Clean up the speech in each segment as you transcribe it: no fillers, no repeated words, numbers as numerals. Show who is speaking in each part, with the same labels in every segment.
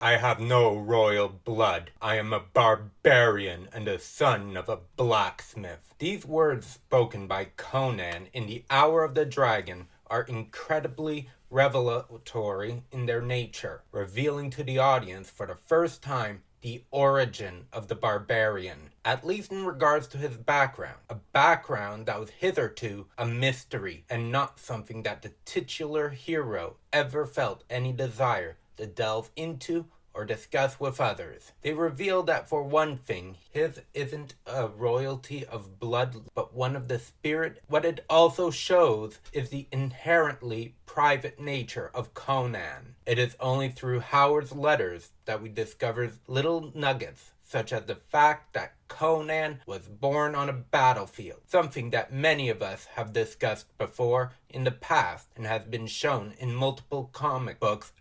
Speaker 1: I have no royal blood. I am a barbarian and the son of a blacksmith. These words spoken by Conan in the Hour of the Dragon are incredibly revelatory in their nature, revealing to the audience for the first time the origin of the barbarian, at least in regards to his background. A background that was hitherto a mystery and not something that the titular hero ever felt any desire to delve into or discuss with others. They reveal that for one thing, his isn't a royalty of blood, but one of the spirit. What it also shows is the inherently private nature of Conan. It is only through Howard's letters that we discover little nuggets, such as the fact that Conan was born on a battlefield, something that many of us have discussed before in the past and has been shown in multiple comic book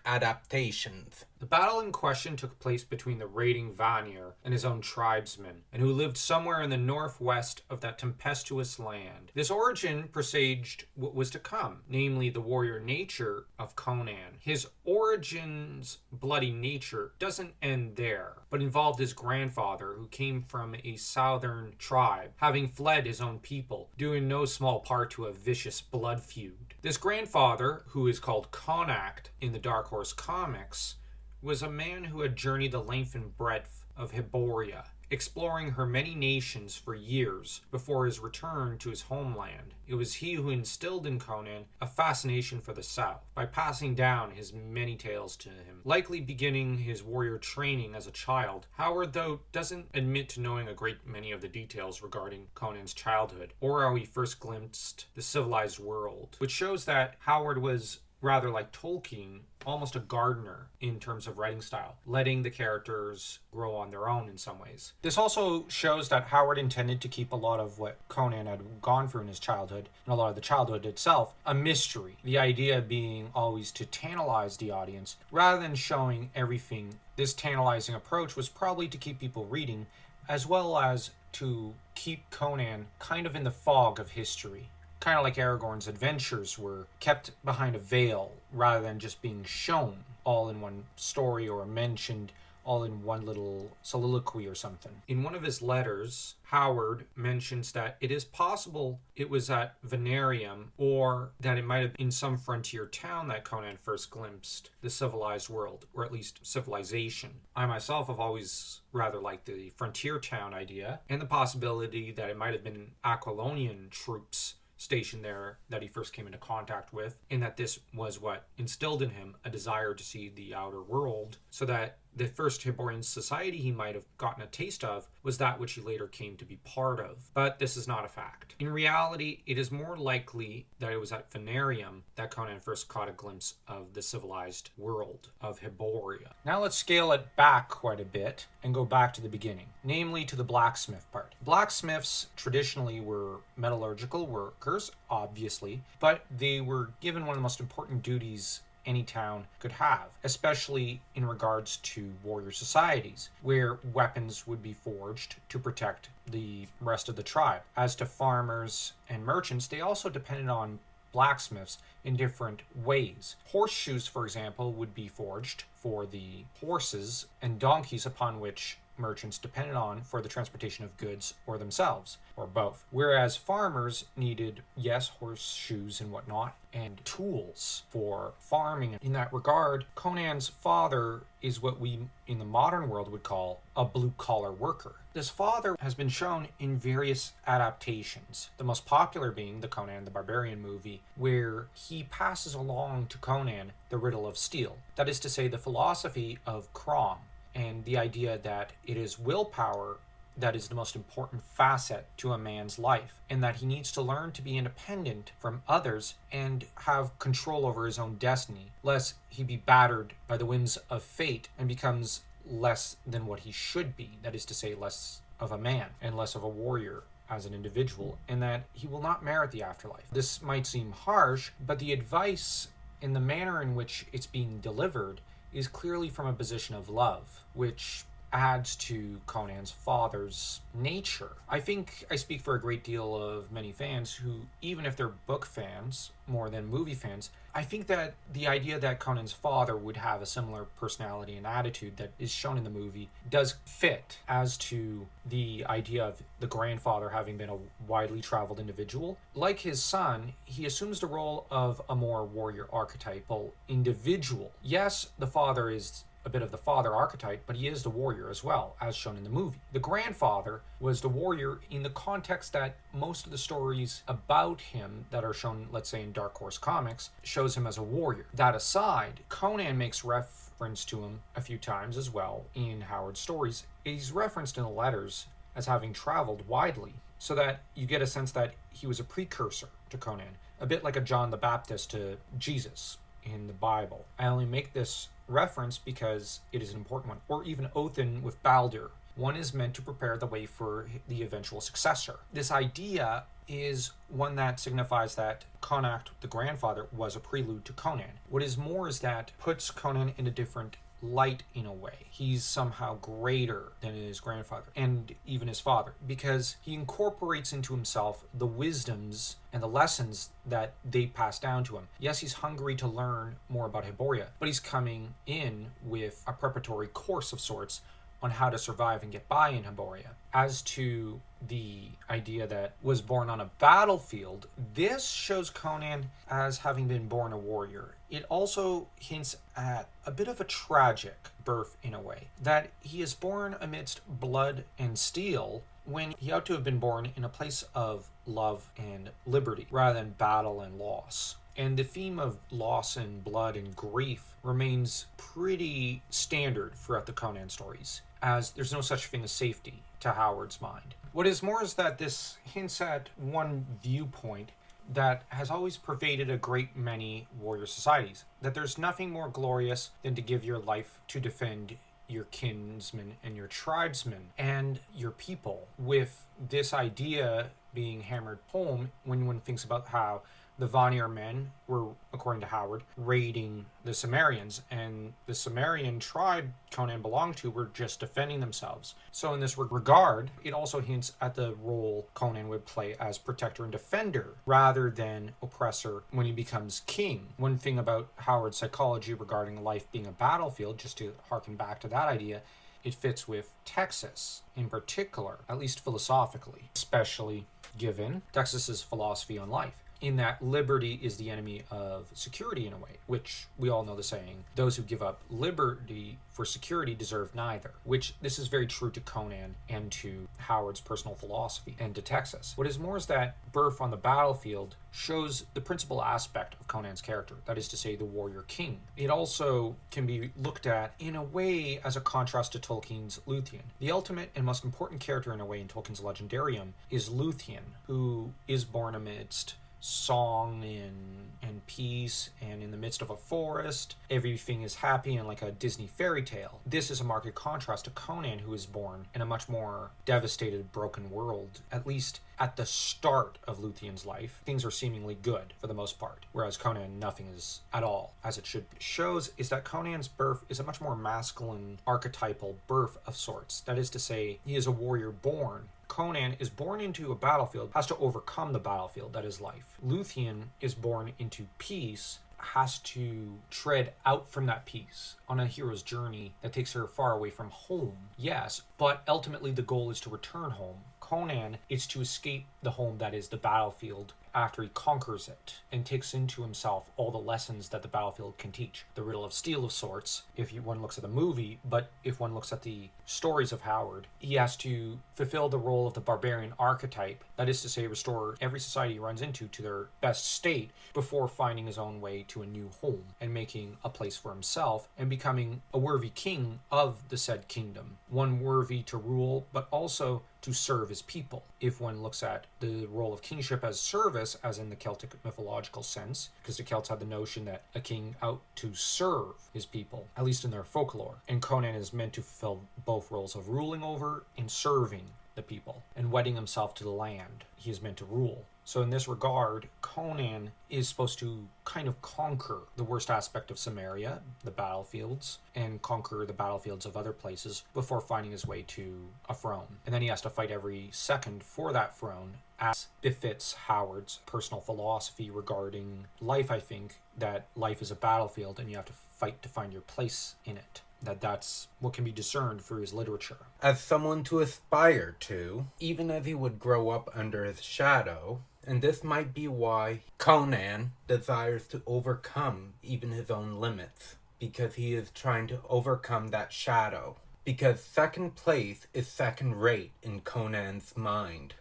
Speaker 1: adaptations.
Speaker 2: The battle in question took place between the raiding Vanir and his own tribesmen, and who lived somewhere in the northwest of that tempestuous land. This origin presaged what was to come, namely the warrior nature of Conan. His origin's bloody nature doesn't end there, but involved his grandfather, who came from a southern tribe, having fled his own people, due in no small part to a vicious blood feud. This grandfather, who is called Connacht in the Dark Horse comics, was a man who had journeyed the length and breadth of Hyboria, exploring her many nations for years before his return to his homeland. It was he who instilled in Conan a fascination for the South by passing down his many tales to him. Likely beginning his warrior training as a child, Howard, though, doesn't admit to knowing a great many of the details regarding Conan's childhood, or how he first glimpsed the civilized world, which shows that Howard was rather like Tolkien, almost a gardener in terms of writing style, letting the characters grow on their own in some ways. This also shows that Howard intended to keep a lot of what Conan had gone through in his childhood, and a lot of the childhood itself, a mystery. The idea being always to tantalize the audience, rather than showing everything. This tantalizing approach was probably to keep people reading, as well as to keep Conan kind of in the fog of history. Kind of like Aragorn's adventures were kept behind a veil rather than just being shown all in one story or mentioned all in one little soliloquy or something. In one of his letters, Howard mentions that it is possible it was at Venarium, or that it might have been in some frontier town that Conan first glimpsed the civilized world, or at least civilization. I myself have always rather liked the frontier town idea, and the possibility that it might have been Aquilonian troops stationed there that he first came into contact with, and that this was what instilled in him a desire to see the outer world, so that the first Hyborian society he might have gotten a taste of was that which he later came to be part of. But this is not a fact. In reality, it is more likely that it was at Venarium that Conan first caught a glimpse of the civilized world of Hyboria. Now let's scale it back quite a bit and go back to the beginning, namely to the blacksmith part. Blacksmiths traditionally were metallurgical workers, obviously, but they were given one of the most important duties any town could have, especially in regards to warrior societies, where weapons would be forged to protect the rest of the tribe. As to farmers and merchants, they also depended on blacksmiths in different ways. Horseshoes, for example, would be forged for the horses and donkeys upon which merchants depended on for the transportation of goods or themselves, or both. Whereas farmers needed, yes, horseshoes and whatnot, and tools for farming. In that regard, Conan's father is what we in the modern world would call a blue-collar worker. This father has been shown in various adaptations, the most popular being the Conan the Barbarian movie, where he passes along to Conan the riddle of steel. That is to say, the philosophy of Crom, and the idea that it is willpower that is the most important facet to a man's life, and that he needs to learn to be independent from others and have control over his own destiny, lest he be battered by the whims of fate and becomes less than what he should be, that is to say, less of a man and less of a warrior as an individual, and that he will not merit the afterlife. This might seem harsh, but the advice and the manner in which it's being delivered is clearly from a position of love, which adds to Conan's father's nature. I think I speak for a great deal of many fans who, even if they're book fans more than movie fans, I think that the idea that Conan's father would have a similar personality and attitude that is shown in the movie does fit as to the idea of the grandfather having been a widely traveled individual. Like his son, he assumes the role of a more warrior archetypal individual. Yes, the father is a bit of the father archetype, but he is the warrior as well, as shown in the movie. The grandfather was the warrior in the context that most of the stories about him that are shown, let's say in Dark Horse Comics, shows him as a warrior. That aside, Conan makes reference to him a few times as well in Howard's stories. He's referenced in the letters as having traveled widely, so that you get a sense that he was a precursor to Conan, a bit like a John the Baptist to Jesus in the Bible. I only make this reference because it is an important one. Or even Othin with Baldur. One is meant to prepare the way for the eventual successor. This idea is one that signifies that Connacht, the grandfather, was a prelude to Conan. What is more is that puts Conan in a different light in a way. He's somehow greater than his grandfather and even his father, because he incorporates into himself the wisdoms and the lessons that they pass down to him. Yes, he's hungry to learn more about Hyboria, but he's coming in with a preparatory course of sorts on how to survive and get by in Hyboria. As to the idea that was born on a battlefield, this shows Conan as having been born a warrior. It also hints at a bit of a tragic birth in a way, that he is born amidst blood and steel when he ought to have been born in a place of love and liberty rather than battle and loss. And the theme of loss and blood and grief remains pretty standard throughout the Conan stories, as there's no such thing as safety to Howard's mind. What is more is that this hints at one viewpoint that has always pervaded a great many warrior societies, that there's nothing more glorious than to give your life to defend your kinsmen and your tribesmen and your people, with this idea being hammered home when one thinks about how the Vanir men were, according to Howard, raiding the Cimmerians, and the Cimmerian tribe Conan belonged to were just defending themselves. So in this regard, it also hints at the role Conan would play as protector and defender rather than oppressor when he becomes king. One thing about Howard's psychology regarding life being a battlefield, just to harken back to that idea, it fits with Texas in particular, at least philosophically, especially given Texas's philosophy on life, in that liberty is the enemy of security in a way, which we all know the saying, those who give up liberty for security deserve neither, which this is very true to Conan and to Howard's personal philosophy and to Texas. What is more is that birth on the battlefield shows the principal aspect of Conan's character, that is to say, the warrior king. It also can be looked at in a way as a contrast to Tolkien's Luthien. The ultimate and most important character in a way in Tolkien's Legendarium is Luthien, who is born amidst song and peace and in the midst of a forest. Everything is happy and like a Disney fairy tale. This is a marked contrast to Conan, who is born in a much more devastated, broken world. At least at the start of Luthien's life, things are seemingly good for the most part, whereas Conan, nothing is at all as it should be. Shows is that Conan's birth is a much more masculine, archetypal birth of sorts. That is to say, he is a warrior born. Conan is born into a battlefield, has to overcome the battlefield that is life. Luthien is born into peace, has to tread out from that peace on a hero's journey that takes her far away from home. Yes, but ultimately the goal is to return home. Conan is to escape the home that is the battlefield after he conquers it and takes into himself all the lessons that the battlefield can teach. The riddle of steel of sorts, if one looks at the movie, but if one looks at the stories of Howard, he has to fulfill the role of the barbarian archetype, that is to say, restore every society he runs into to their best state before finding his own way to a new home and making a place for himself and becoming a worthy king of the said kingdom, one worthy to rule but also to serve his people. If one looks at the role of kingship as service, as in the Celtic mythological sense, because the Celts had the notion that a king out to serve his people, at least in their folklore, and Conan is meant to fulfill both roles of ruling over and serving the people and wedding himself to the land he is meant to rule. So, in this regard, Conan is supposed to kind of conquer the worst aspect of Samaria, the battlefields, and conquer the battlefields of other places before finding his way to a throne. And then he has to fight every second for that throne, as befits Howard's personal philosophy regarding life. I think that life is a battlefield and you have to fight to find your place in it. That's what can be discerned through his literature.
Speaker 1: As someone to aspire to, even as he would grow up under his shadow, and this might be why Conan desires to overcome even his own limits, because he is trying to overcome that shadow. Because second place is second rate in Conan's mind.